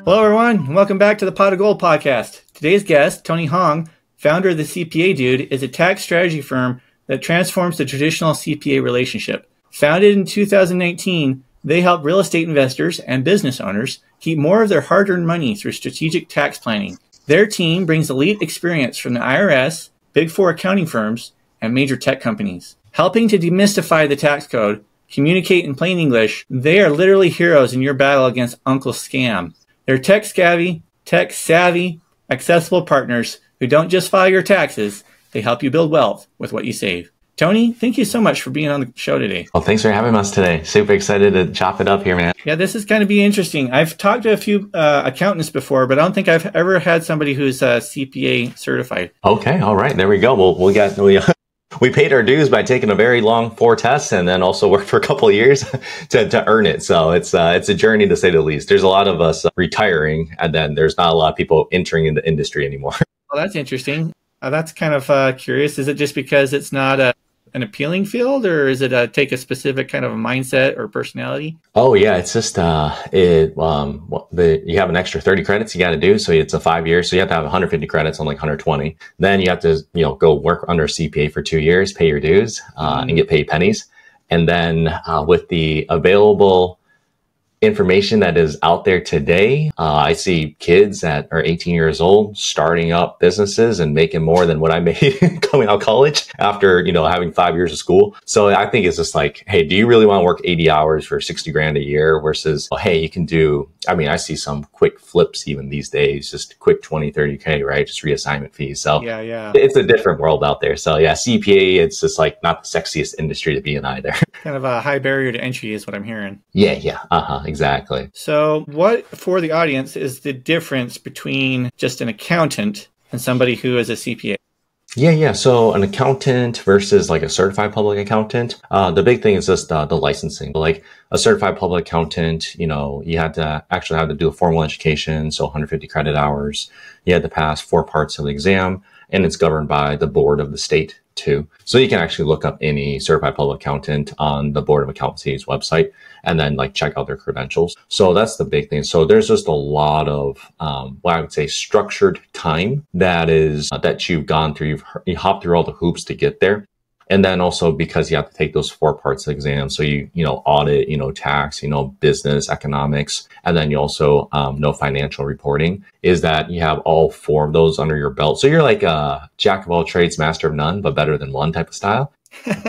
Hello, everyone, and welcome back to the Pot of Gold podcast. Today's guest, Tony Hoong, founder of the CPA Dude, is a tax strategy firm that transforms the traditional CPA relationship. Founded in 2019, they help real estate investors and business owners keep more of their hard-earned money through strategic tax planning. Their team brings elite experience from the IRS, Big Four accounting firms, and major tech companies. Helping to demystify the tax code, communicate in plain English, they are literally heroes in your battle against Uncle Scam. They're tech-savvy, accessible partners who don't just file your taxes, they help you build wealth with what you save. Tony, thank you so much for being on the show today. Well, thanks for having us today. Super excited to chop it up here, man. Yeah, this is going to be interesting. I've talked to a few accountants before, but I don't think I've ever had somebody who's CPA certified. Okay, all right, there we go. We paid our dues by taking a very long 4 tests and then also worked for a couple of years to earn it. So it's a journey to say the least. There's a lot of us retiring, and then there's not a lot of people entering in the industry anymore. Well, that's interesting. That's kind of curious. Is it just because it's not an appealing field, or is it take a specific kind of a mindset or personality? Oh yeah, it's just you have an extra 30 credits you got to do, so it's a 5 years, so you have to have 150 credits on like 120. Then you have to go work under a CPA for 2 years, pay your dues, and get paid pennies. And then with the available information that is out there today, I see kids that are 18 years old starting up businesses and making more than what I made coming out of college after, having 5 years of school. So I think it's just like, hey, do you really want to work 80 hours for 60 grand a year versus, well, hey, you can do, I see some quick flips even these days, just quick 20, 30K, right? Just reassignment fees. So yeah, it's a different world out there. So yeah, CPA, it's just like not the sexiest industry to be in either. Kind of a high barrier to entry is what I'm hearing. Yeah. Exactly. So what, for the audience, is the difference between just an accountant and somebody who is a CPA? Yeah. So an accountant versus like a certified public accountant, the big thing is just the licensing. Like a certified public accountant, you had to actually have to do a formal education, so 150 credit hours. You had to pass 4 parts of the exam, and it's governed by the board of the state too. So you can actually look up any certified public accountant on the Board of Accountancy's website and then check out their credentials. So that's the big thing. So there's just a lot of what I would say structured time that you've gone through. You hopped through all the hoops to get there. And then also because you have to take those 4 parts of the exam. So you audit, tax, business, economics, and then you also know financial reporting, is that you have all 4 of those under your belt. So you're like a jack of all trades, master of none, but better than one type of style.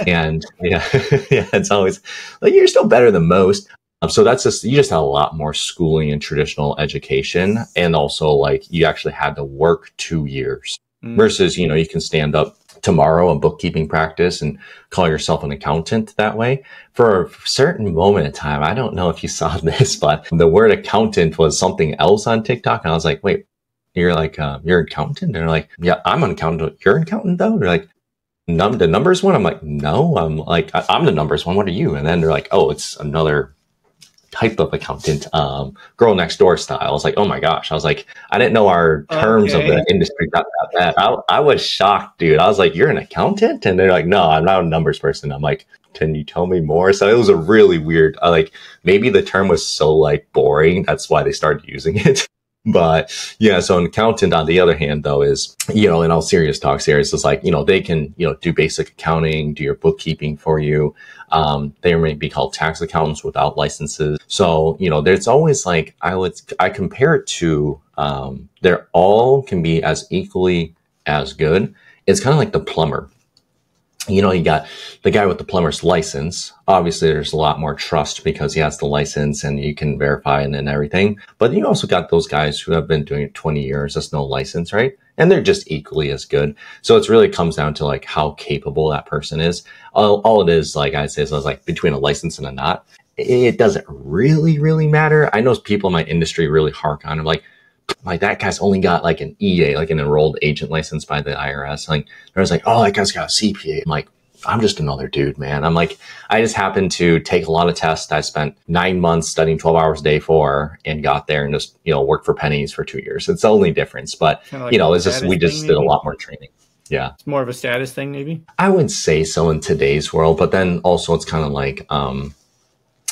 And yeah, it's always like you're still better than most. So that's you just have a lot more schooling and traditional education. And also you actually had to work 2 years versus, you can stand up tomorrow in bookkeeping practice and call yourself an accountant that way. For a certain moment in time, I don't know if you saw this, but the word accountant was something else on TikTok. And I was like, wait, you're you're an accountant? And they're like, yeah, I'm an accountant. You're an accountant though? They're like, the numbers one? I'm like, no, I'm the numbers one. What are you? And then they're like, oh, it's another type of accountant, girl next door style. I was like, oh my gosh. I was like, I didn't know our terms of the industry got that bad. I was shocked, dude. I was like, you're an accountant? And they're like, no, I'm not a numbers person. I'm like, can you tell me more? So it was a really weird, maybe the term was so boring. That's why they started using it. But yeah, so an accountant on the other hand though is, in all serious talks here, it's just they can, do basic accounting, do your bookkeeping for you. They may be called tax accountants without licenses. So, there's always I compare it to, they're all can be as equally as good. It's kind of like the plumber. You got the guy with the plumber's license. Obviously, there's a lot more trust because he has the license and you can verify and everything. But you also got those guys who have been doing it 20 years. That's no license, right? And they're just equally as good. So it really comes down to how capable that person is. All it is, I say, is between a license and a not. It doesn't really matter. I know people in my industry really hark on it. Like that guy's only got an EA, an enrolled agent license by the IRS. There's oh, that guy's got a CPA. I'm like, I'm just another dude, man. I'm like, I just happened to take a lot of tests. I spent 9 months studying 12 hours a day for, and got there and just, worked for pennies for 2 years. It's the only difference. But, it's just, we just did a lot more training. Yeah. It's more of a status thing, maybe? I would say so in today's world. But then also it's kind of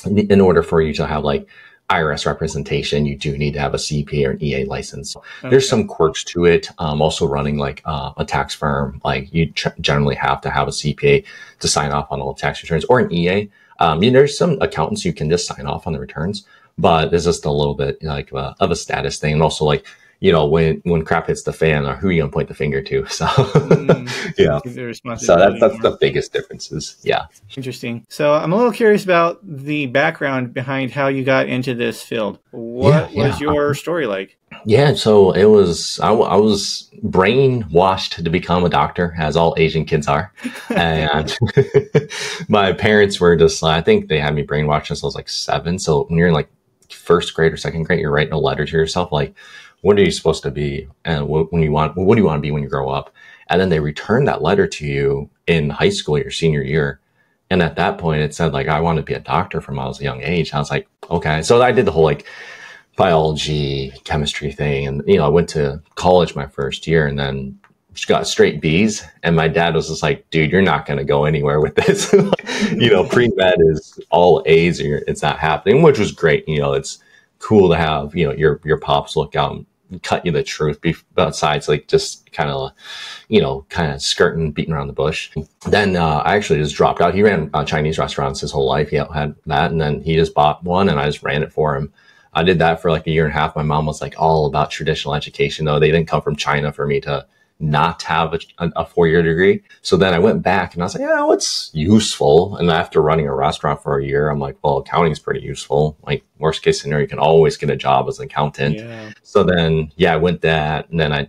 in order for you to have IRS representation, you do need to have a CPA or an EA license. Okay. There's some quirks to it. Also running like a tax firm, like you generally have to have a CPA to sign off on all tax returns, or an EA. There's some accountants you can just sign off on the returns, but there's just a little bit like of a status thing. And also like, when crap hits the fan, or who are you going to point the finger to? So, yeah. So that's the biggest differences. Yeah. Interesting. So I'm a little curious about the background behind how you got into this field. What was your story like? Yeah. So I was brainwashed to become a doctor, as all Asian kids are. And my parents were just, I think they had me brainwashed since I was like 7. So when you're in like first grade or second grade, you're writing a letter to yourself, like, what are you supposed to be? And what do you want to be when you grow up? And then they return that letter to you in high school, your senior year. And at that point it said like, I want to be a doctor from when I was a young age. I was like, okay. So I did the whole like biology, chemistry thing. And, I went to college my first year and then just got straight B's. And my dad was just like, dude, you're not going to go anywhere with this. Pre-med is all A's, or it's not happening, which was great. It's cool to have, your pops look out and cut you the truth besides like just kind of skirting, beating around the bush. Then I actually just dropped out. He ran Chinese restaurants his whole life. He had that. And then he just bought one and I just ran it for him. I did that for like a year and a half. My mom was like all about traditional education, though. They didn't come from China for me to not have a 4-year degree. So then I went back and I was like, yeah, what's useful? And after running a restaurant for a year, I'm like, well, accounting is pretty useful. Like worst case scenario, you can always get a job as an accountant. Yeah. So then, I went that. And then I,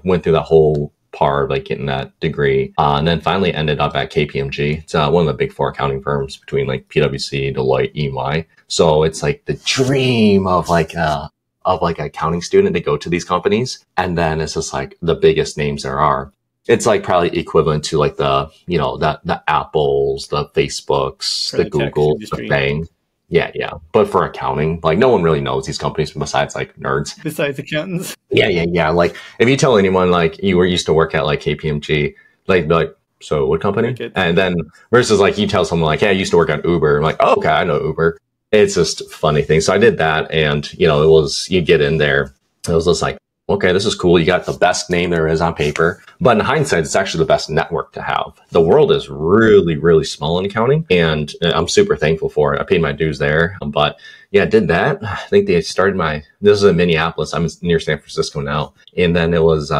went through that whole part of like getting that degree. And then finally ended up at KPMG. It's one of the big 4 accounting firms between like PwC, Deloitte, EY. So it's like the dream of like an accounting student to go to these companies. And then it's just like the biggest names there are. It's like probably equivalent to like the Apples, the Facebooks, the Googles, the Bang. Yeah. But for accounting, like no one really knows these companies besides like nerds. Besides accountants. Yeah. Like if you tell anyone like you were used to work at like KPMG, like, so what company? And then versus like you tell someone like, hey, I used to work at Uber. I'm like, oh, okay, I know Uber. It's just a funny thing. So I did that and, you get in there. It was just like, okay, this is cool. You got the best name there is on paper. But in hindsight, it's actually the best network to have. The world is really, really small in accounting. And I'm super thankful for it. I paid my dues there. But I did that. I think they started this is in Minneapolis. I'm near San Francisco now. And then it was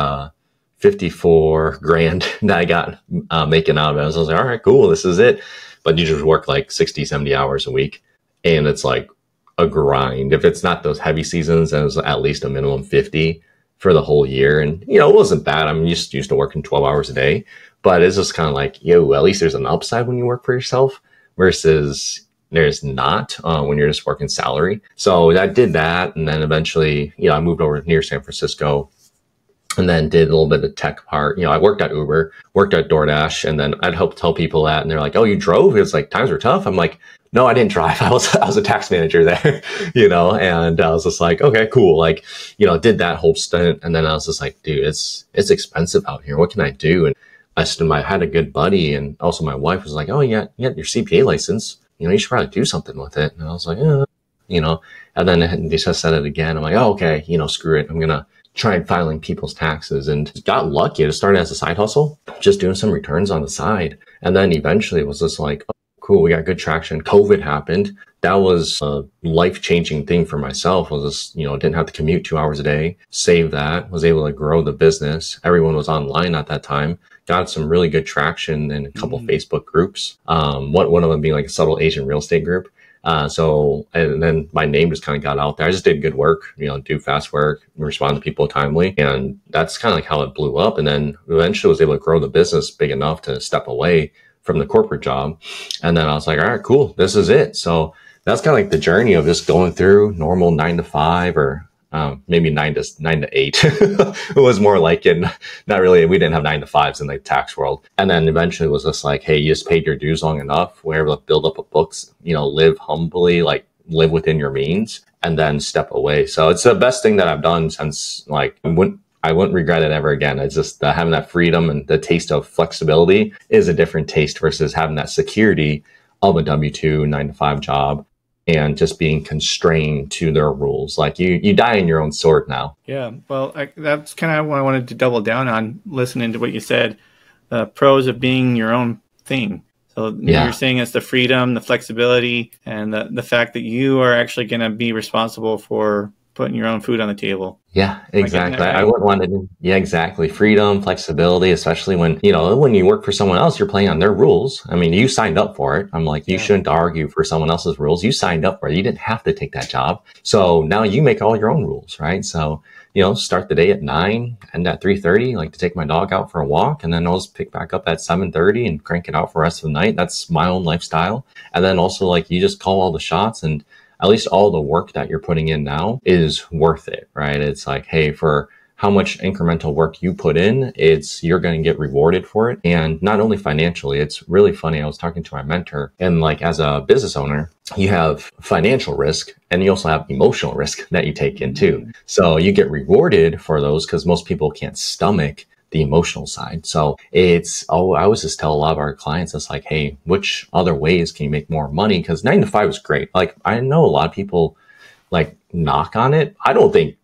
54 grand that I got making out of it. I was like, all right, cool. This is it. But you just work like 60, 70 hours a week. And it's like a grind. If it's not those heavy seasons, then it's at least a minimum 50 for the whole year. And, it wasn't bad. I'm used to working 12 hours a day, but it's just kind of like, at least there's an upside when you work for yourself versus there's not when you're just working salary. So I did that. And then eventually, I moved over near San Francisco and then did a little bit of tech part. I worked at Uber, worked at DoorDash, and then I'd help tell people that. And they're like, oh, you drove? It's like times were tough. I'm like, no, I didn't drive. I was a tax manager there, and I was just like, okay, cool. Like, did that whole stint. And then I was just like, dude, it's expensive out here. What can I do? And I had a good buddy. And also my wife was like, oh, yeah, you got your CPA license. You should probably do something with it. And I was like, and then they just said it again. I'm like, oh, okay, screw it. I'm going to try filing people's taxes and got lucky to start as a side hustle, just doing some returns on the side. And then eventually it was just like, cool, we got good traction. COVID happened. That was a life-changing thing for myself. Was just, didn't have to commute 2 hours a day. Save that. Was able to grow the business. Everyone was online at that time. Got some really good traction in a couple Facebook groups. One of them being like a subtle Asian real estate group. And then my name just kind of got out there. I just did good work, do fast work, respond to people timely. And that's kind of like how it blew up. And then eventually was able to grow the business big enough to step away from the corporate job. And then I was like, all right, cool. This is it. So that's kind of like the journey of just going through normal 9 to 5 or maybe 9 to 8. It was more like not really, we didn't have 9 to 5s in the tax world. And then eventually it was just like, hey, you just paid your dues long enough. We're able to build up a books, live humbly, like live within your means and then step away. So it's the best thing that I've done since like, I wouldn't regret it ever again. It's just having that freedom and the taste of flexibility is a different taste versus having that security of a W-2 9 to 5 job. and just being constrained to their rules. Like you die in your own sword now. Yeah. Well, that's kind of what I wanted to double down on, listening to what you said, the pros of being your own thing. So you're saying it's the freedom, the flexibility, and the fact that you are actually going to be responsible for putting your own food on the table. Yeah, exactly. Right? I wouldn't want to do, yeah, exactly. Freedom, flexibility, especially when you work for someone else, you're playing on their rules. I mean, you signed up for it. I'm like, you shouldn't argue for someone else's rules. You signed up for it. You didn't have to take that job. So now you make all your own rules, right? So, start the day at 9, end at 3:30, like to take my dog out for a walk, and then I'll just pick back up at 7:30 and crank it out for the rest of the night. That's my own lifestyle. And then also like you just call all the shots, and at least all the work that you're putting in now is worth it, right? It's like, hey, for how much incremental work you put in, you're going to get rewarded for it. And not only financially, it's really funny. I was talking to my mentor, and like as a business owner, you have financial risk and you also have emotional risk that you take in too. So you get rewarded for those because most people can't stomach the emotional side. So I always just tell a lot of our clients, it's like, hey, which other ways can you make more money? Because 9 to 5 is great. Like I know a lot of people like knock on it. I don't think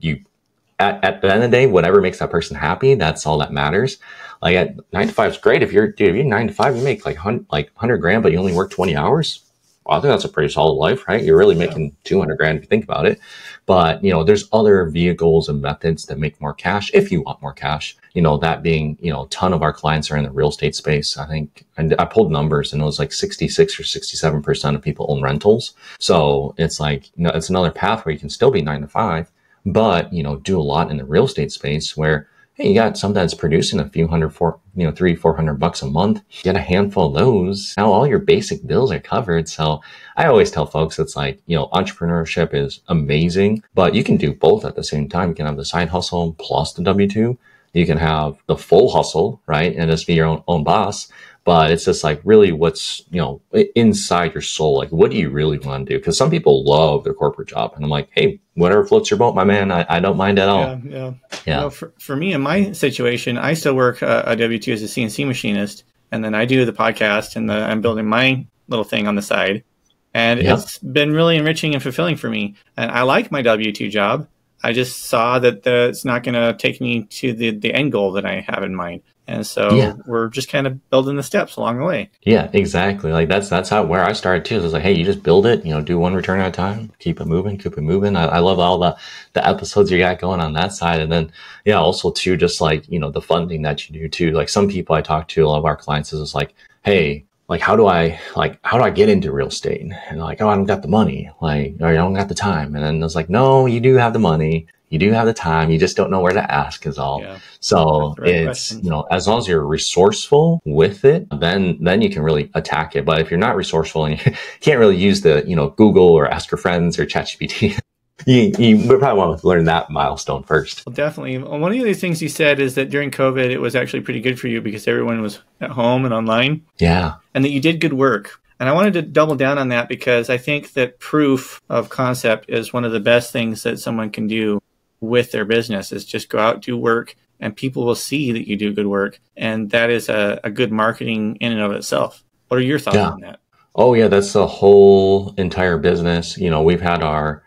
at the end of the day, whatever makes that person happy, that's all that matters. Like at 9 to 5 is great. If you're 9 to 5, you make like 100 grand, but you only work 20 hours. Well, I think that's a pretty solid life, right? You're really making 200 grand if you think about it. But, there's other vehicles and methods that make more cash if you want more cash. That being, a ton of our clients are in the real estate space. I think, and I pulled numbers and it was like 66 or 67% of people own rentals. So it's like, it's another path where you can still be 9 to 5, but, do a lot in the real estate space where, hey, you got something that's producing a few hundred, $300-400 a month. You get a handful of those. Now all your basic bills are covered. So I always tell folks, it's like, entrepreneurship is amazing, but you can do both at the same time. You can have the side hustle plus the W-2. You can have the full hustle, right? And just be your own boss. But it's just like really what's, inside your soul. Like, what do you really want to do? Because some people love their corporate job. And I'm like, hey, whatever floats your boat, my man. I don't mind at all. Yeah. Well, for me, in my situation, I still work a W-2 as a CNC machinist. And then I do the podcast and I'm building my little thing on the side. And it's been really enriching and fulfilling for me. And I like my W-2 job. I just saw that it's not going to take me to the end goal that I have in mind. And so we're just kind of building the steps along the way. Yeah, exactly. Like that's where I started too. It was like, hey, you just build it, do one return at a time, keep it moving. I love all the episodes you got going on that side. And then, also too, just like, the funding that you do too. Like some people I talk to, a lot of our clients is like, hey, like, how do I get into real estate? And like, oh, I don't got the money, or I don't got the time. And then it's like, no, you do have the money. You do have the time. You just don't know where to ask is all. Yeah. So it's, as long as you're resourceful with it, then you can really attack it. But if you're not resourceful and you can't really use the, Google or ask your friends or ChatGPT, you would probably want to learn that milestone first. Well, definitely. One of the other things you said is that during COVID, it was actually pretty good for you because everyone was at home and online. Yeah. And that you did good work. And I wanted to double down on that because I think that proof of concept is one of the best things that someone can do with their business is just go out, do work, and people will see that you do good work. And that is a good marketing in and of itself. What are your thoughts on that? Oh, yeah, that's the whole entire business. We've had our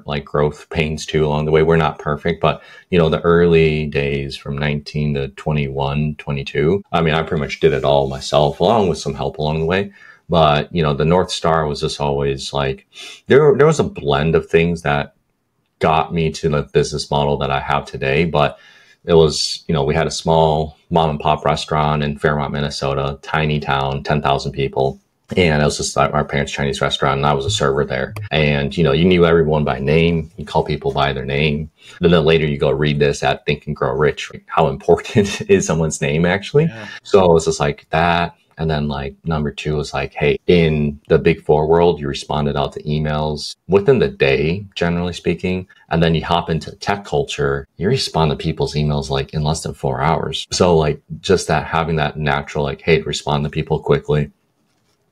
like growth pains too along the way. We're not perfect, but the early days from 19 to 21, 22, I mean, I pretty much did it all myself along with some help along the way. But, the North Star was just always like, there was a blend of things that got me to the business model that I have today. But it was, we had a small mom and pop restaurant in Fairmont, Minnesota, tiny town, 10,000 people. And it was just like our parents' Chinese restaurant, and I was a server there. And, you knew everyone by name. You call people by their name. And then later you go read this at Think and Grow Rich. How important is someone's name, actually? Yeah. So it was just like that. And then like number 2 was like, hey, in the Big Four world, you responded out to emails within the day, generally speaking. And then you hop into tech culture, you respond to people's emails like in less than 4 hours. So like just that having that natural, like, hey, respond to people quickly.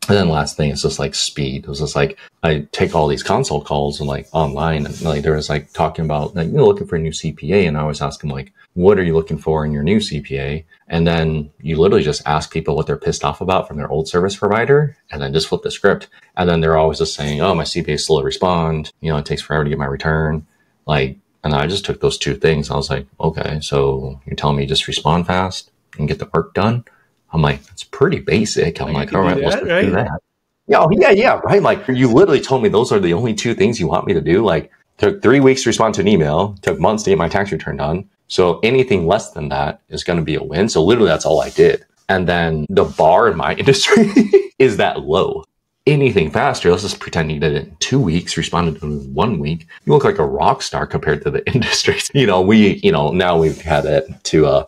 And then last thing is just like speed. It was just like, I take all these consult calls and like online, and like there was like talking about like, looking for a new CPA. And I always ask them like, what are you looking for in your new CPA? And then you literally just ask people what they're pissed off about from their old service provider, and then just flip the script. And then they're always just saying, oh, my CPA is slow to respond. It takes forever to get my return. Like, and I just took those two things. I was like, okay, so you're telling me just respond fast and get the work done? I'm like, it's pretty basic. I'm like, all right, let's do that. Yeah, right. Like, you literally told me those are the only two things you want me to do. Like, took 3 weeks to respond to an email, took months to get my tax return done. So anything less than that is going to be a win. So literally that's all I did. And then the bar in my industry is that low. Anything faster, let's just pretend you did it in 2 weeks, responded in 1 week. You look like a rock star compared to the industry. Now we've had it to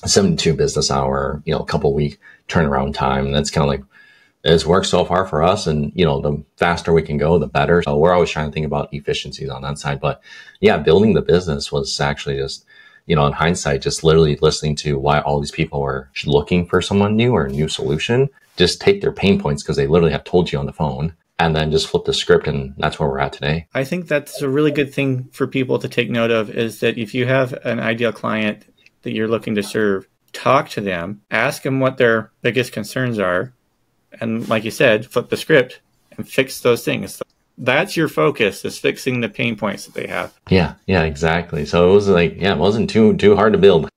72 business hour, couple week turnaround time. And that's kind of like, it's worked so far for us. And, the faster we can go, the better. So we're always trying to think about efficiencies on that side. But yeah, building the business was actually just, in hindsight, just literally listening to why all these people were looking for someone new or a new solution. Just take their pain points because they literally have told you on the phone, and then just flip the script. And that's where we're at today. I think that's a really good thing for people to take note of, is that if you have an ideal client that you're looking to serve, talk to them, ask them what their biggest concerns are. And like you said, flip the script and fix those things. That's your focus, is fixing the pain points that they have. Yeah, exactly. So it was like, it wasn't too hard to build.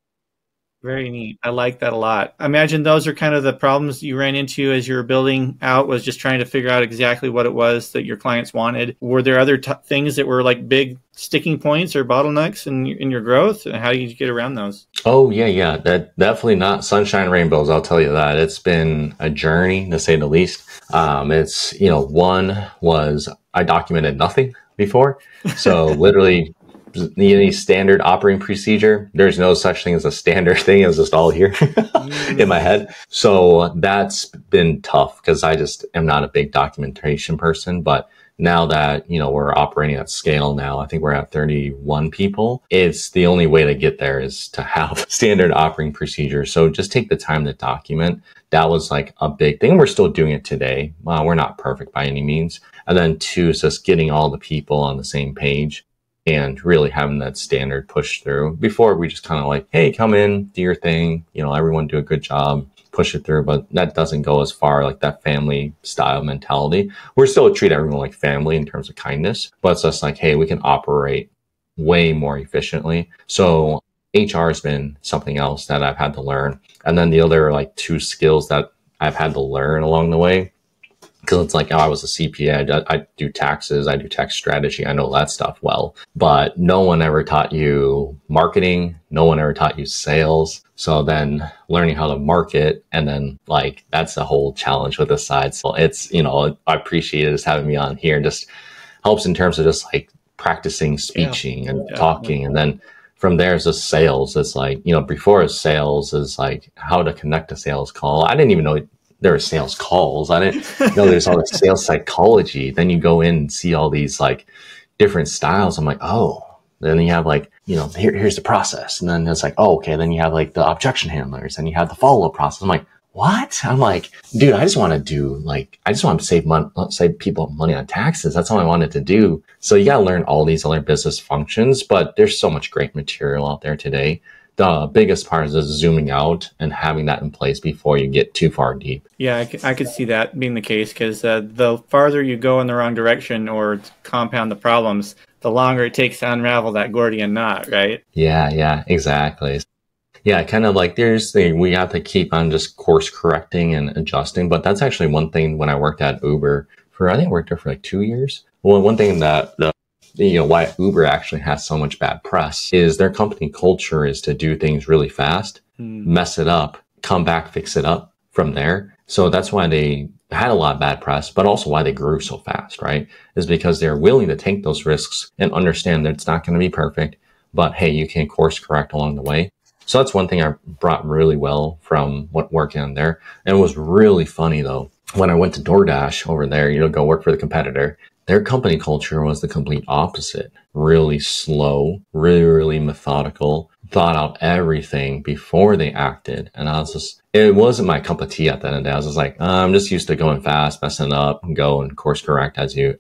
Very neat. I like that a lot. I imagine those are kind of the problems you ran into as you were building out, was just trying to figure out exactly what it was that your clients wanted. Were there other things that were like big sticking points or bottlenecks in your growth? And how did you get around those? Oh, yeah. That definitely not sunshine rainbows. I'll tell you that. It's been a journey, to say the least. It's, one was I documented nothing before. So literally, any standard operating procedure, there's no such thing as a standard thing. It's just all here in my head. So that's been tough because I just am not a big documentation person. But now that, we're operating at scale now, I think we're at 31 people. It's the only way to get there is to have standard operating procedures. So just take the time to document. That was like a big thing. We're still doing it today. We're not perfect by any means. And then two is just getting all the people on the same page and really having that standard push through. Before, we just kind of like, hey, come in, do your thing, everyone do a good job, push it through. But that doesn't go as far, like that family style mentality. We're still treat everyone like family in terms of kindness, but it's just like, hey, we can operate way more efficiently. So HR has been something else that I've had to learn. And then the other like two skills that I've had to learn along the way, because it's like, I was a CPA, I do taxes, I do tax strategy, I know that stuff well, but no one ever taught you marketing, no one ever taught you sales. So then learning how to market, and then like, that's a whole challenge with this side. So it's, I appreciate it just having me on here. Just helps in terms of just like practicing speaking and talking. And then from there is just sales. It's like, before sales is like how to connect a sales call. I didn't even know there were sales calls. I didn't know there's all this sales psychology. Then you go in and see all these like different styles. I'm like, oh, then you have like, here's the process. And then it's like, oh, okay. Then you have like the objection handlers, and you have the follow-up process. I'm like, what? I'm like, dude, I just want to save people money on taxes. That's all I wanted to do. So you got to learn all these other business functions, but there's so much great material out there today. The biggest part is just zooming out and having that in place before you get too far deep. Yeah, I could see that being the case, because the farther you go in the wrong direction or compound the problems, the longer it takes to unravel that Gordian knot, right? Yeah, exactly. Yeah, kind of like we have to keep on just course correcting and adjusting. But that's actually one thing when I worked at Uber I think I worked there for like 2 years. Well, one thing that why Uber actually has so much bad press is their company culture is to do things really fast, mess it up, come back, fix it up from there. So that's why they had a lot of bad press, but also why they grew so fast, right? Is because they're willing to take those risks and understand that it's not going to be perfect, but hey, you can course correct along the way. So that's one thing I brought really well from working on there. And it was really funny though, when I went to DoorDash over there, go work for the competitor, their company culture was the complete opposite. Really slow, really, really methodical, thought out everything before they acted. And I was just, it wasn't my cup of tea at the end of the day. I was just like, I'm just used to going fast, messing up, and go and course correct as you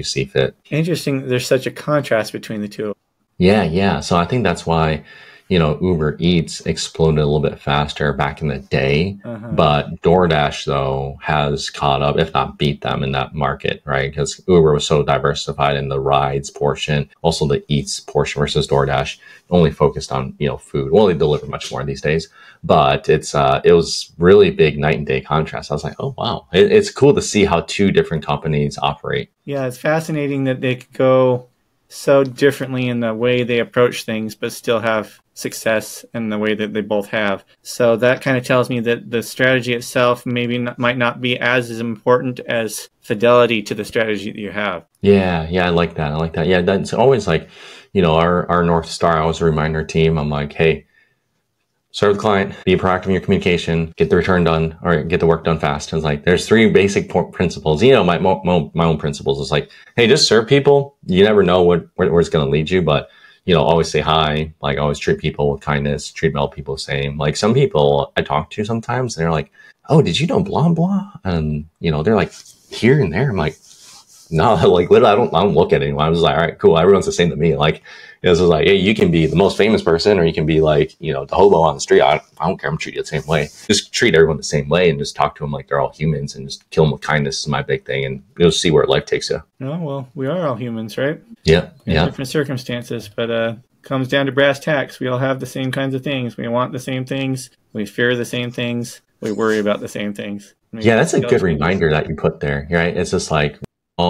see fit. Interesting. There's such a contrast between the two. Yeah. So I think that's why, Uber Eats exploded a little bit faster back in the day, but DoorDash though has caught up, if not beat them in that market, right? Because Uber was so diversified in the rides portion, also the eats portion versus DoorDash only focused on, food. Well, they deliver much more these days, but it was really big night and day contrast. I was like, oh, wow. It's cool to see how two different companies operate. Yeah, it's fascinating that they could go so differently in the way they approach things, but still have success in the way that they both have. So that kind of tells me that the strategy itself might not be as important as fidelity to the strategy that you have. Yeah, I like that. Yeah, that's always like, our North Star. I always remind our team, I'm like, hey, serve the client, be proactive in your communication, get the return done, or get the work done fast. And it's like, there's three basic principles. My own principles is like, hey, just serve people. You never know where it's going to lead you, but always say hi, like always treat people with kindness, treat all people the same. Like some people I talk to sometimes, they're like, oh, did you know blah, blah? And, they're like here and there. I'm like, no, like literally, I don't look at anyone. I'm just like, all right, cool. Everyone's the same to me. Like, it's just like, hey, you can be the most famous person, or you can be like, the hobo on the street. I don't care. I'm treating you the same way. Just treat everyone the same way and just talk to them like they're all humans and just kill them with kindness is my big thing. And you'll see where life takes you. Oh, well, we are all humans, right? Yeah. In different circumstances, but comes down to brass tacks. We all have the same kinds of things. We want the same things. We fear the same things. We worry about the same things. Yeah, that's a good reminder that you put there, right? It's just like, we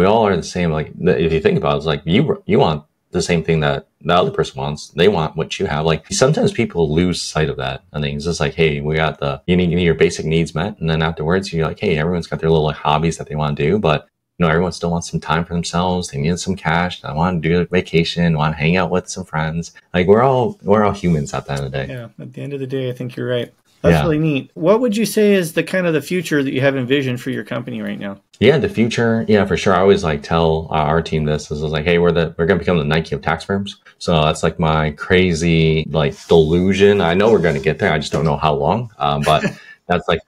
all are the same. Like if you think about it, it's like you want the same thing that the other person wants. They want what you have. Like sometimes people lose sight of that. I think it's just like, hey, we got you need your basic needs met, and then afterwards you're like, hey, everyone's got their little hobbies that they want to do, but everyone still wants some time for themselves. They need some cash. They want to do a vacation, want to hang out with some friends. Like we're all humans at the end of the day. Yeah, at the end of the day, I think you're right. That's really neat. What would you say is the kind of the future that you have envisioned for your company right now? Yeah, the future. Yeah, for sure. I always like tell our team this. Is like, hey, we're going to become the Nike of tax firms. So that's like my crazy delusion. I know we're going to get there. I just don't know how long. But that's like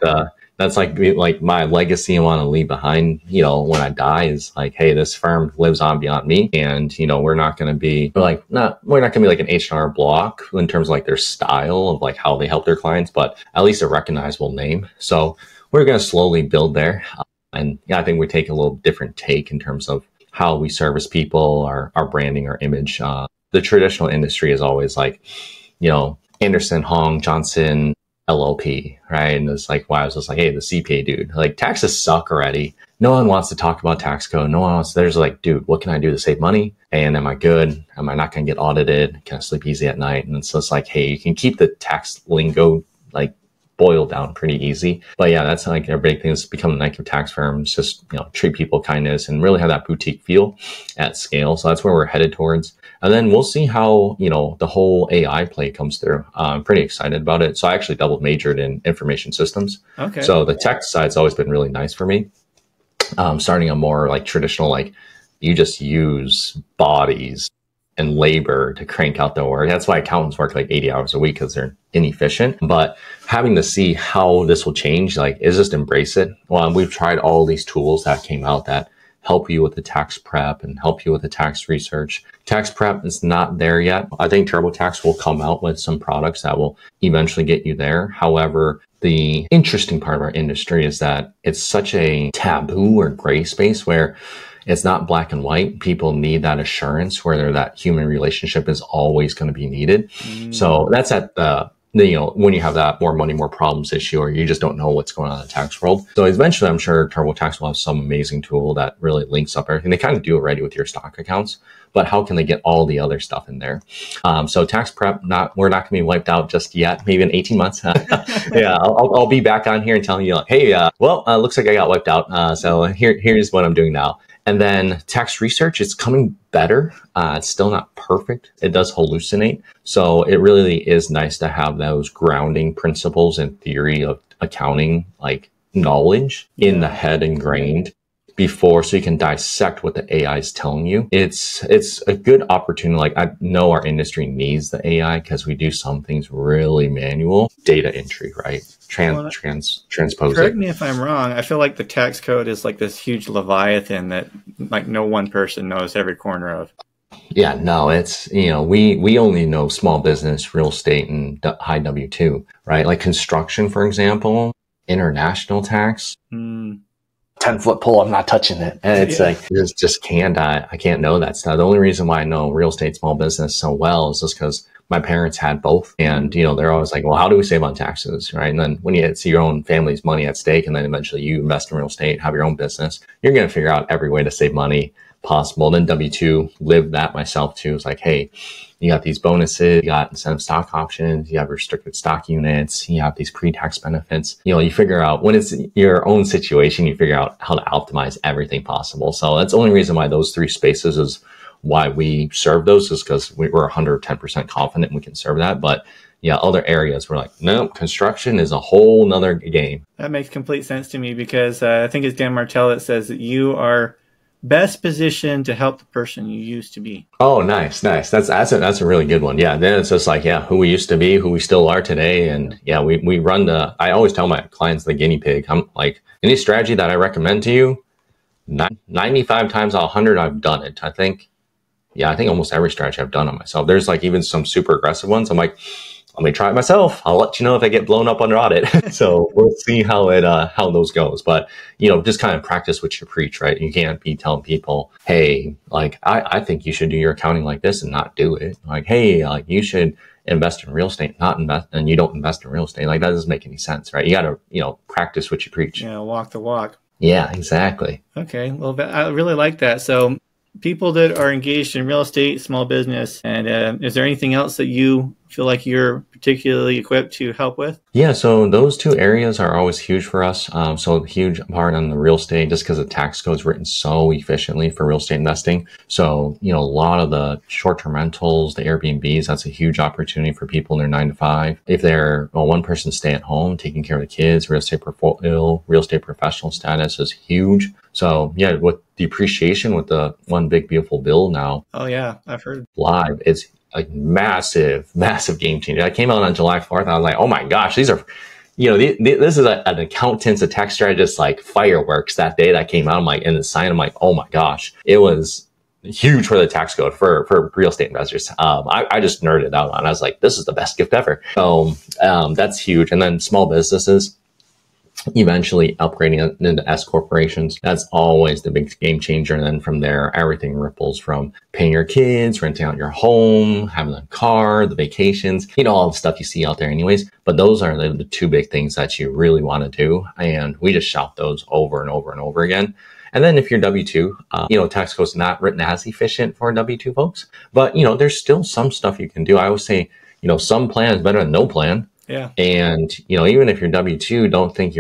my legacy I want to leave behind, when I die is like, hey, this firm lives on beyond me. And, we're not going to be like an H&R Block in terms of like their style of like how they help their clients, but at least a recognizable name. So we're going to slowly build there. And I think we take a little different take in terms of how we service people, our branding, our image. The traditional industry is always like, Anderson, Hoong, Johnson, LLP, right? And it's like, why I was just like, hey, the CPA dude, like taxes suck already. No one wants to talk about tax code. No one wants, there's like, dude, what can I do to save money? And am I good? Am I not going to get audited? Can I sleep easy at night? And so it's like, hey, you can keep the tax lingo like boiled down pretty easy. But yeah, that's like a big thing is become the Nike of tax firms, just, treat people with kindness and really have that boutique feel at scale. So that's where we're headed towards. And then we'll see how, the whole AI play comes through. I'm pretty excited about it. So I actually double majored in information systems. Okay. So the tech side's always been really nice for me. Starting a more like traditional, like you just use bodies and labor to crank out the work. That's why accountants work like 80 hours a week because they're inefficient. But having to see how this will change, like, is just embrace it. Well, we've tried all these tools that came out that help you with the tax prep and help you with the tax research. Tax prep is not there yet. I think TurboTax will come out with some products that will eventually get you there. However, the interesting part of our industry is that it's such a taboo or gray space where it's not black and white. People need that assurance where that human relationship is always going to be needed. So that's at when you have that more money, more problems issue, or you just don't know what's going on in the tax world. So eventually, I'm sure TurboTax will have some amazing tool that really links up everything. They kind of do already with your stock accounts, but how can they get all the other stuff in there? So tax prep, we're not going to be wiped out just yet. Maybe in 18 months. Yeah, I'll be back on here and telling you, like, hey, looks like I got wiped out. So here's what I'm doing now. And then tax research, it's coming better. It's still not perfect. It does hallucinate. So it really is nice to have those grounding principles and theory of accounting, like knowledge in the head ingrained. before, so you can dissect what the AI is telling you. It's a good opportunity. Like, I know our industry needs the AI because we do some things really manual, data entry, right? Transpose correct it. me if I'm wrong. I feel like the tax code is like this huge leviathan that like no one person knows every corner of. Yeah, no, it's, we only know small business, real estate, and high W-2, right? Like construction, for example, international tax. 10-foot pole, I'm not touching it. And it's like, just can't, I can't know that stuff. The only reason why I know real estate, small business so well is just because my parents had both. And, they're always like, well, how do we save on taxes? Right. And then when you see your own family's money at stake, and then eventually you invest in real estate, have your own business, you're going to figure out every way to save money possible. Then W-2, lived that myself too. It's like, hey, you got these bonuses, you got incentive stock options, you have restricted stock units, you have these pre-tax benefits. You figure out when it's your own situation, you figure out how to optimize everything possible. So that's the only reason why those three spaces is why we serve those, is because we're 110% confident we can serve that. But yeah, other areas we're like, nope, construction is a whole nother game. That makes complete sense to me, because I think it's Dan Martell that says that you are best positioned to help the person you used to be. Oh, nice. That's a really good one. Yeah. Then it's just like, who we used to be, who we still are today. And we run I always tell my clients the guinea pig. I'm like, any strategy that I recommend to you, 95 times out of 100, I've done it. I think almost every strategy I've done on myself. There's like even some super aggressive ones. I'm like, let me try it myself. I'll let you know if I get blown up under audit. So we'll see how those goes. But, just kind of practice what you preach, right? You can't be telling people, hey, like, I think you should do your accounting like this and not do it. Like, hey, like, you should invest in real estate, not invest, and you don't invest in real estate. Like, that doesn't make any sense, right? You got to, practice what you preach. Yeah, walk the walk. Yeah, exactly. Okay. Well, I really like that. So people that are engaged in real estate, small business, and is there anything else that you feel like you're particularly equipped to help with? Yeah, so those two areas are always huge for us. So a huge part on the real estate, just because the tax code is written so efficiently for real estate investing. So, a lot of the short-term rentals, the Airbnbs, that's a huge opportunity for people in their 9 to 5. If they're one person stay at home, taking care of the kids, real estate portfolio, real estate professional status is huge. So yeah, with depreciation, with the one big beautiful bill now. Oh yeah, I've heard. Live, it's a massive game changer. I came out on July 4th. I was like, oh my gosh, these are, this is an accountant's, a tax strategist, like fireworks that day that came out. I'm like, and the sign, I'm like, oh my gosh, it was huge for the tax code for real estate investors. I just nerded out on it. I was like, this is the best gift ever. So that's huge. And then small businesses, eventually upgrading it into S corporations. That's always the big game changer. And then from there, everything ripples from paying your kids, renting out your home, having a car, the vacations, all the stuff you see out there anyways. But those are the two big things that you really want to do. And we just shout those over and over and over again. And then if you're W-2, tax code's not written as efficient for W-2 folks, but there's still some stuff you can do. I always say, some plan is better than no plan. Yeah. And, even if you're W-2, don't think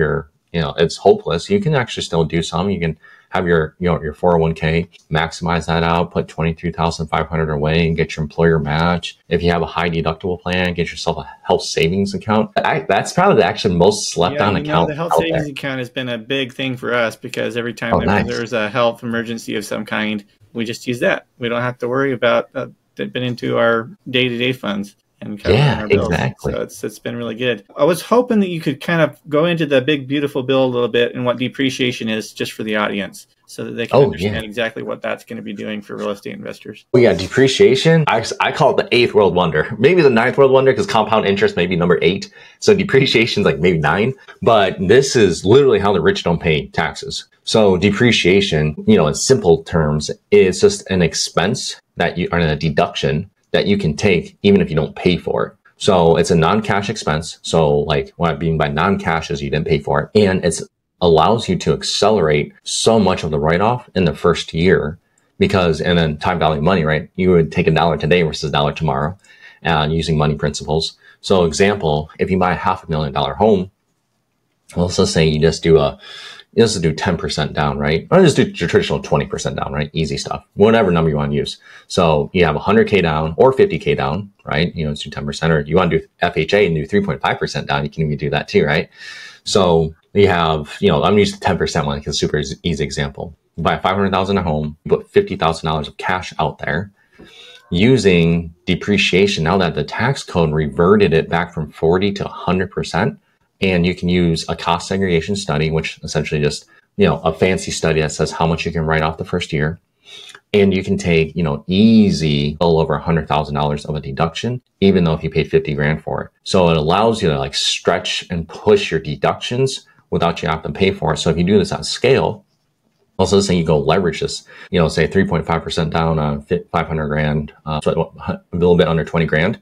it's hopeless. You can actually still do some. You can have your 401k, maximize that out, put $23,500 away and get your employer match. If you have a high deductible plan, get yourself a health savings account. That's probably the most slept on account. The health savings account has been a big thing for us, because every time there's a health emergency of some kind, we just use that. We don't have to worry about dipping into our day-to-day funds. And our bills. Exactly. So it's been really good. I was hoping that you could kind of go into the big, beautiful bill a little bit and what depreciation is, just for the audience, so that they can understand exactly what that's going to be doing for real estate investors. Oh yeah, depreciation. I call it the 8th world wonder, maybe the 9th world wonder, because compound interest may be number 8. So depreciation is like maybe 9, but this is literally how the rich don't pay taxes. So depreciation, in simple terms, is just an expense that you are a deduction that you can take even if you don't pay for it. So it's a non-cash expense. So like what I mean by non-cash is you didn't pay for it. And it allows you to accelerate so much of the write-off in the first year, because, and then time value of money, right? You would take $1 today versus $1 tomorrow, using money principles. So example, if you buy a $500,000 home, let's just say you just do 10% down, right? Or just do your traditional 20% down, right? Easy stuff, whatever number you want to use. So you have 100K down or 50K down, right? Let's do 10%, or you want to do FHA and do 3.5% down. You can even do that too, right? So you have, I'm using the 10% one because it's a super easy example. You buy 500,000 a home, you put $50,000 of cash out there using depreciation. Now that the tax code reverted it back from 40 to 100%, and you can use a cost segregation study, which essentially just, a fancy study that says how much you can write off the first year. And you can take, easy, a little over $100,000 of a deduction, even though if you paid 50 grand for it. So it allows you to like stretch and push your deductions without you having to pay for it. So if you do this at scale, also let's say you go leverage this, say 3.5% down on 500 grand, so a little bit under 20 grand,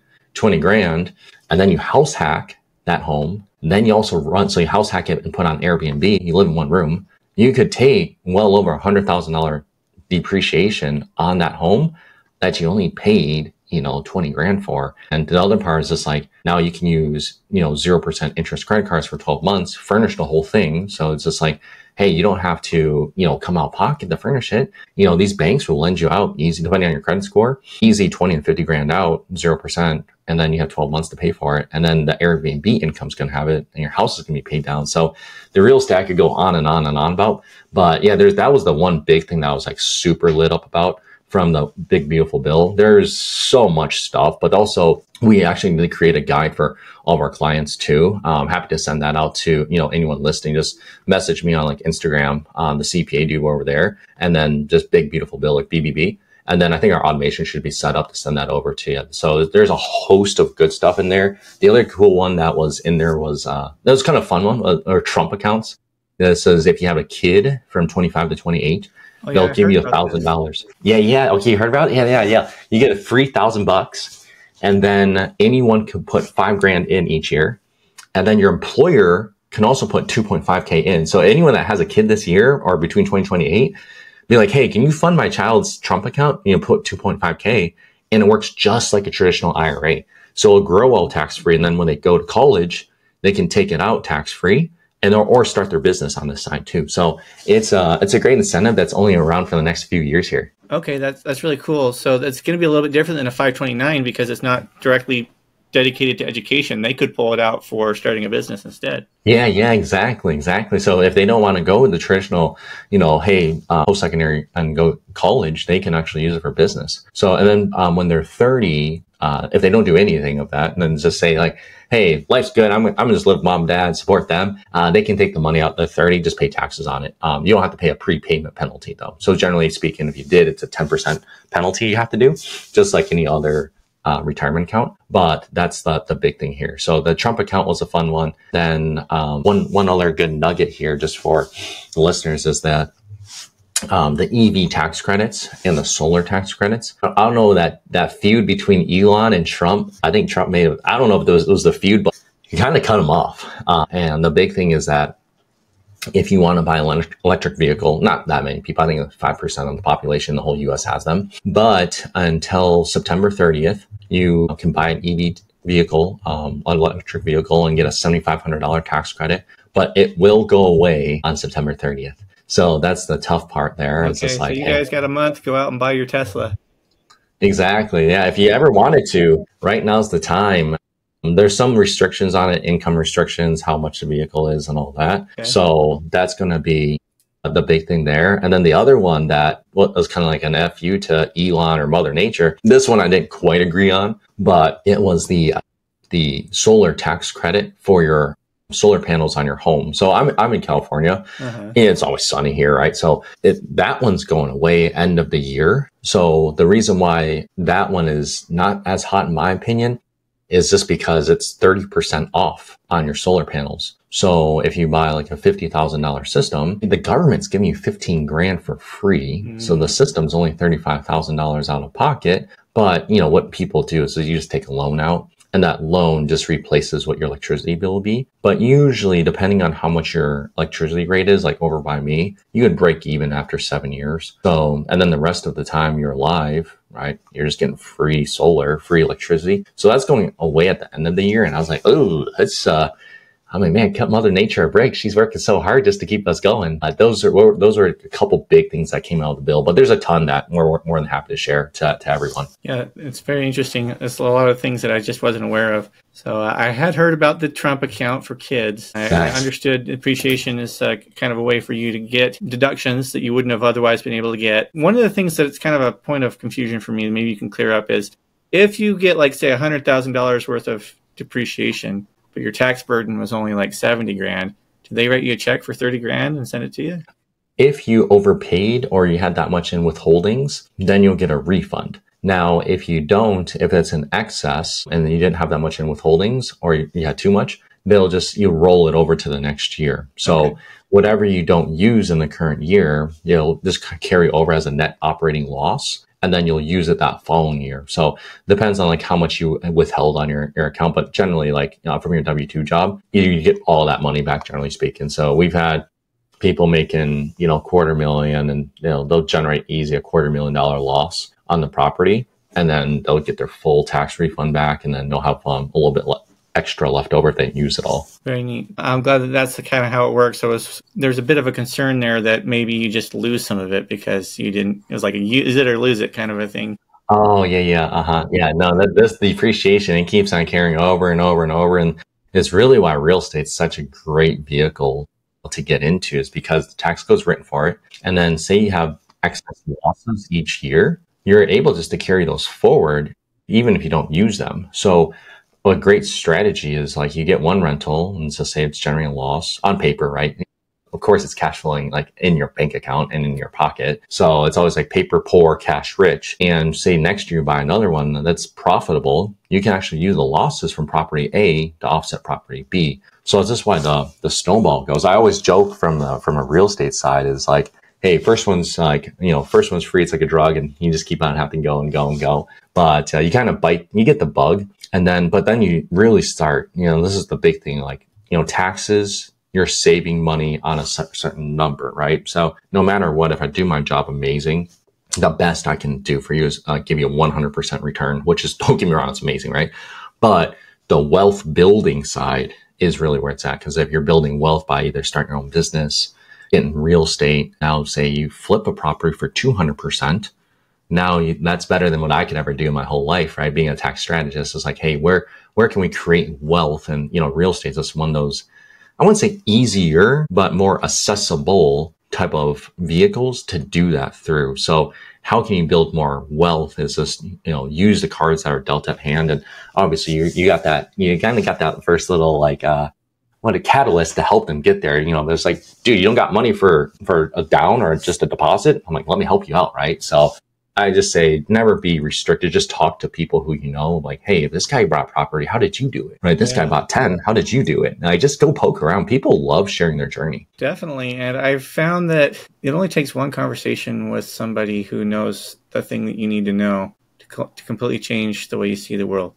and then you house hack that home. Then you also so you house hack it and put on Airbnb, you live in one room. You could take well over $100,000 depreciation on that home that you only paid, 20 grand for. And the other part is just like, now you can use, 0% interest credit cards for 12 months, furnish the whole thing. So it's just like, hey, you don't have to, come out pocket to furnish it. These banks will lend you out easy, depending on your credit score, easy 20 and 50 grand out, 0%. And then you have 12 months to pay for it. And then the Airbnb income's going to have it and your house is going to be paid down. So the real estate I could go on and on and on about. But yeah, that was the one big thing that I was like super lit up about from the big, beautiful bill. There's so much stuff, but also we actually need to create a guide for all of our clients too. I'm happy to send that out to, anyone listening. Just message me on like Instagram, the CPA Dude over there, and then just big, beautiful bill, like BBB. And then I think our automation should be set up to send that over to you. So there's a host of good stuff in there. The other cool one that was in there was, that was kind of fun one, or Trump accounts. That says if you have a kid from 25 to 28, they'll give you $1,000. Yeah. Okay, you heard about it? Yeah. You get a free $1,000, and then anyone can put 5 grand in each year, and then your employer can also put 2.5K in. So anyone that has a kid this year or between 2028, be like, hey, can you fund my child's Trump account? Put 2.5K, and it works just like a traditional IRA. So it'll grow all tax free, and then when they go to college, they can take it out tax free. Or start their business on this side too. So it's a great incentive that's only around for the next few years here. Okay, that's really cool. So that's going to be a little bit different than a 529 because it's not directly dedicated to education. They could pull it out for starting a business instead. Yeah, exactly. So if they don't want to go with the traditional, post-secondary and go college, they can actually use it for business. So, and then when they're 30, if they don't do anything of that, and then just say like, hey, life's good, I'm gonna just live with mom and dad, support them, they can take the money out. They're 30, just pay taxes on it. You don't have to pay a prepayment penalty though. So generally speaking, if you did, it's a 10% penalty you have to do, just like any other retirement account. But that's the big thing here. So the Trump account was a fun one. Then one other good nugget here just for the listeners is that the EV tax credits and the solar tax credits. I don't know that feud between Elon and Trump. I think Trump I don't know if it was the feud, but he kind of cut him off. And the big thing is that if you want to buy an electric vehicle, not that many people, I think 5% of the population in the whole US has them. But until September 30th, you can buy an EV vehicle, an electric vehicle, and get a $7,500 tax credit. But it will go away on September 30th. So that's the tough part there. It's just like, so you guys got a month, go out and buy your Tesla. Exactly. Yeah. If you ever wanted to, right now's the time. There's some restrictions on it, income restrictions, how much the vehicle is and all that. Okay. So that's going to be the big thing there. And then the other one that was kind of like an FU to Elon or Mother Nature. This one I didn't quite agree on, but it was the solar tax credit for your solar panels on your home. So I'm in California. And it's always sunny here, right? So that one's going away end of the year. So the reason why that one is not as hot in my opinion is just because it's 30% off on your solar panels. So if you buy like a $50,000 system, the government's giving you 15 grand for free. So the system's only $35,000 out of pocket. But what people do is you just take a loan out, and that loan just replaces what your electricity bill will be. But usually, depending on how much your electricity rate is, like over by me, you would break even after 7 years. So, and then the rest of the time you're alive, right? You're just getting free solar, free electricity. So that's going away at the end of the year. And I was like, oh, I mean, man, cut Mother Nature a break. She's working so hard just to keep us going. Those are a couple big things that came out of the bill, but there's a ton that we're more than happy to share to everyone. Yeah, it's very interesting. There's a lot of things that I just wasn't aware of. So I had heard about the Trump account for kids. I understood appreciation is kind of a way for you to get deductions that you wouldn't have otherwise been able to get. One of the things that it's kind of a point of confusion for me, maybe you can clear up, is if you get like, say, $100,000 worth of depreciation, but your tax burden was only like 70 grand, do they write you a check for 30 grand and send it to you? If you overpaid or you had that much in withholdings, then you'll get a refund. Now, if you don't, if it's in excess and you didn't have that much in withholdings or you had too much, you roll it over to the next year. So whatever you don't use in the current year, you'll just carry over as a net operating loss. And then you'll use it that following year. So depends on like how much you withheld on your account, but generally like from your W-2 job, you get all that money back, generally speaking. So we've had people making, $250,000 and, they'll generate easy $250,000 loss on the property, and then they'll get their full tax refund back, and then they'll have a little bit extra left over if they use it all. Very neat. I'm glad that that's the kind of how it works. So there's a bit of a concern there that maybe you just lose some of it because you didn't, it was like a use it or lose it kind of a thing. Oh, yeah. Uh-huh. Yeah, no, that's the appreciation. It keeps on carrying over and over and over. And it's really why real estate's such a great vehicle to get into, is because the tax code's written for it. And then say you have excess losses each year, you're able just to carry those forward, even if you don't use them. So a great strategy is like you get one rental and so say it's generating a loss on paper, right? Of course, it's cash flowing like in your bank account and in your pocket. So it's always like paper poor, cash rich. And say next year you buy another one that's profitable, you can actually use the losses from property A to offset property B. So it's just why the snowball goes. I always joke from a real estate side is like, hey, first one's free. It's like a drug and you just keep on having to go and go and go. But you kind of you get the bug. But then you really start, this is the big thing, like, taxes, you're saving money on a certain number, right? So no matter what, if I do my job amazing, the best I can do for you is give you a 100% return, which is, don't get me wrong, it's amazing, right? But the wealth building side is really where it's at. Because if you're building wealth by either starting your own business, in real estate, now say you flip a property for 200%, now that's better than what I could ever do in my whole life, right? Being a tax strategist is like, hey, where can we create wealth? And, real estate is one of those, I wouldn't say easier, but more accessible type of vehicles to do that through. So how can you build more wealth is just, use the cards that are dealt at hand. And obviously you got that, you kind of got that first little like, what a catalyst to help them get there. There's like, dude, you don't got money for a down or just a deposit. I'm like, let me help you out. Right. So I just say, never be restricted. Just talk to people who like, hey, this guy bought property. How did you do it? Right. This guy bought 10. How did you do it? And I just go poke around. People love sharing their journey. Definitely. And I've found that it only takes one conversation with somebody who knows the thing that you need to know to completely change the way you see the world.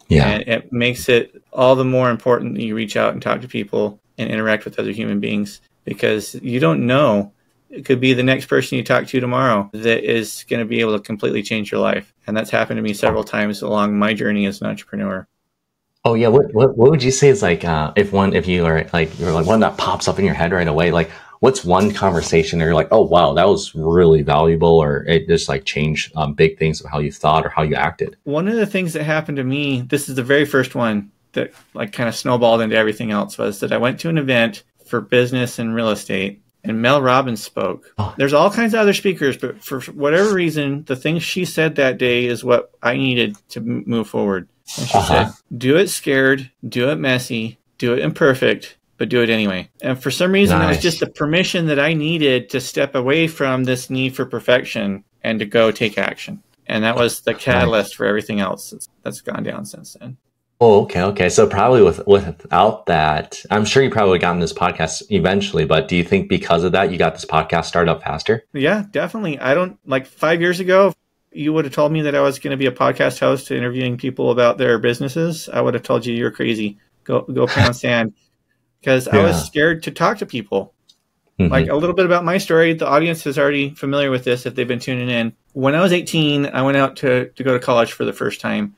Yeah. And it makes it all the more important that you reach out and talk to people and interact with other human beings, because you don't know. It could be the next person you talk to tomorrow that is going to be able to completely change your life. And that's happened to me several times along my journey as an entrepreneur. Oh yeah. What would you say is like, if you are like, you're like one that pops up in your head right away, like what's one conversation that you're like, oh wow, that was really valuable, or it just like changed big things of how you thought or how you acted? One of the things that happened to me, this is the very first one that like kind of snowballed into everything else, was that I went to an event for business and real estate. And Mel Robbins spoke. There's all kinds of other speakers, but for whatever reason, the thing she said that day is what I needed to move forward. And she said, do it scared, do it messy, do it imperfect, but do it anyway. And for some reason, it was just the permission that I needed to step away from this need for perfection and to go take action. And that was the catalyst for everything else that's gone down since then. Oh, okay. So probably without that, I'm sure you probably would have gotten this podcast eventually, but do you think because of that, you got this podcast started up faster? Yeah, definitely. 5 years ago, you would have told me that I was going to be a podcast host interviewing people about their businesses. I would have told you you're crazy. Go pound sand. Because I was scared to talk to people. Mm-hmm. Like a little bit about my story. The audience is already familiar with this if they've been tuning in. When I was 18, I went out to go to college for the first time.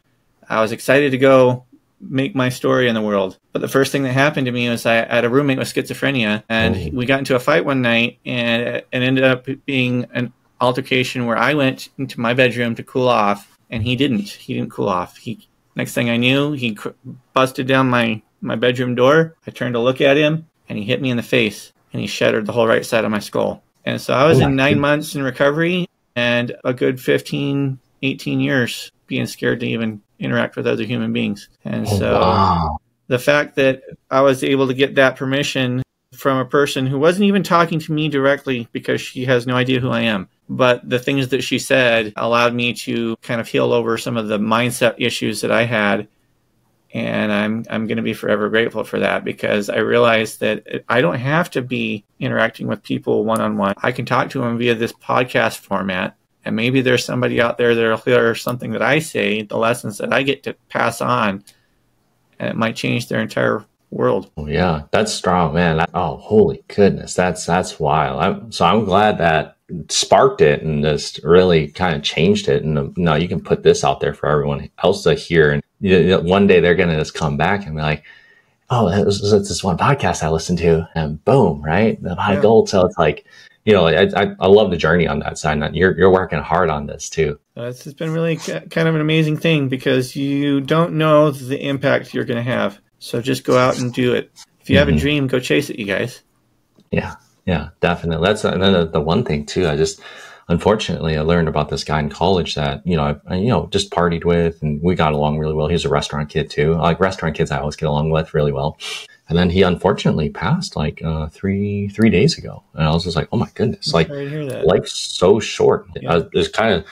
I was excited to go. make my story in the world. But the first thing that happened to me was I had a roommate with schizophrenia, and we got into a fight one night, and it ended up being an altercation where I went into my bedroom to cool off, and he didn't cool off. Next thing I knew, he busted down my bedroom door. I turned to look at him, and he hit me in the face, and he shattered the whole right side of my skull. And so I was in 9 months in recovery and a good 15, 18 years being scared to even interact with other human beings. And so the fact that I was able to get that permission from a person who wasn't even talking to me directly because she has no idea who I am, but the things that she said allowed me to kind of heal over some of the mindset issues that I had. And I'm going to be forever grateful for that, because I realized that I don't have to be interacting with people one-on-one. I can talk to them via this podcast format. And maybe there's somebody out there that'll hear something that I say, the lessons that I get to pass on, and it might change their entire world. Oh, yeah, that's strong, man. Oh, holy goodness. That's wild. I'm glad that sparked it and just really kind of changed it. And now you can put this out there for everyone else to hear. And one day they're going to just come back and be like, oh, it was this one podcast I listened to, and boom, right? The high gold. So it's like, I love the journey on that side. And you're working hard on this too. It's been really kind of an amazing thing, because you don't know the impact you're going to have. So just go out and do it. If you have a dream, go chase it, you guys. Yeah, definitely. That's the one thing too. Unfortunately, I learned about this guy in college that, I just partied with, and we got along really well. He's a restaurant kid too. Like restaurant kids, I always get along with really well. And then he unfortunately passed like 3 days ago. And I was just like, oh my goodness, like life's so short. Yeah. It's kind of,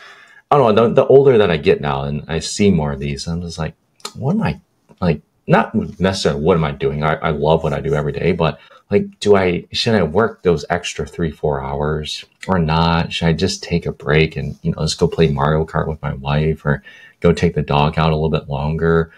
I don't know, the older that I get now and I see more of these, I'm just like, what am I, like, not necessarily what am I doing? I love what I do every day, but like, should I work those extra 3-4 hours or not? Should I just take a break and, just go play Mario Kart with my wife, or go take the dog out a little bit longer?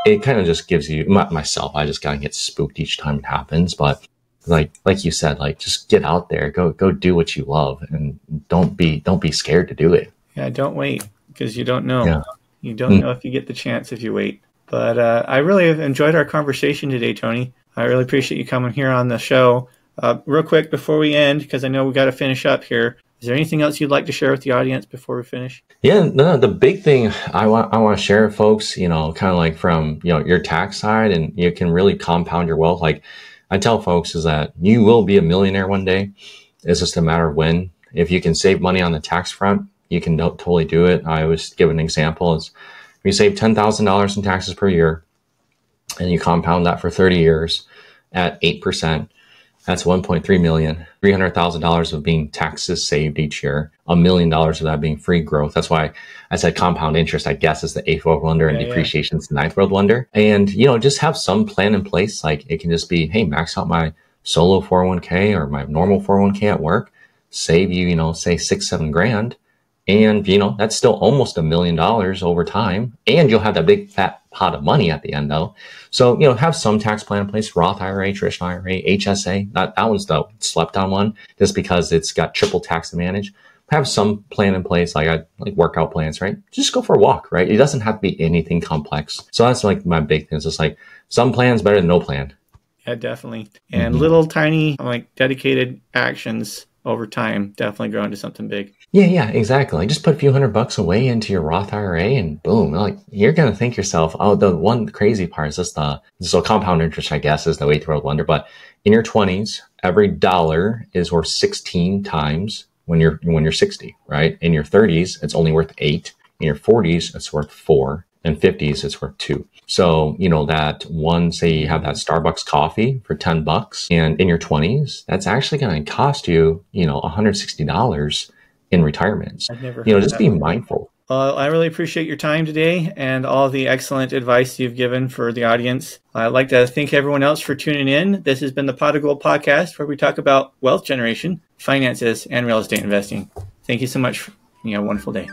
It kind of just gives you, myself, I just kind of get spooked each time it happens. But like you said, like, just get out there, go do what you love, and don't be scared to do it. Yeah. Don't wait, because you don't know. Yeah. You don't know if you get the chance if you wait. But I really have enjoyed our conversation today, Tony. I really appreciate you coming here on the show. Real quick before we end, because I know we got to finish up here, is there anything else you'd like to share with the audience before we finish? Yeah, no, the big thing I want to share with folks, kind of like from, your tax side, and you can really compound your wealth. Like I tell folks is that you will be a millionaire one day. It's just a matter of when. If you can save money on the tax front, you can totally do it. I always give an example. Is if you save $10,000 in taxes per year, and you compound that for 30 years at 8%, that's 1.3 million, $300,000 of being taxes saved each year, $1 million of that being free growth. That's why I said compound interest, I guess, is the 8th world wonder, and depreciation is the 9th world wonder. And, just have some plan in place. Like it can just be, hey, max out my solo 401k or my normal 401k at work, save you, say $6-7 grand. And, that's still almost $1 million over time. And you'll have that big fat pot of money at the end though. So, have some tax plan in place, Roth IRA, traditional IRA, HSA. That one's the slept on one just because it's got triple tax advantage. Have some plan in place, like workout plans, right? Just go for a walk, right? It doesn't have to be anything complex. So that's like my big thing. It's just like some plans better than no plan. Yeah, definitely. And little tiny, dedicated actions over time definitely grow into something big. Yeah, exactly. Like just put a few $100 away into your Roth IRA and boom, like you're going to think yourself, oh, the one crazy part is just so compound interest, I guess, is the 8th world wonder. But in your 20s, every dollar is worth 16 times when you're 60, right? In your 30s, it's only worth 8. In your 40s, it's worth 4. In 50s, it's worth 2. So, that one, say you have that Starbucks coffee for $10, and in your 20s, that's actually going to cost you, $160 in retirement. Just be mindful. I really appreciate your time today and all the excellent advice you've given for the audience. I'd like to thank everyone else for tuning in. This has been the Pot of Gold podcast, where we talk about wealth generation, finances, and real estate investing. Thank you so much. You have a wonderful day.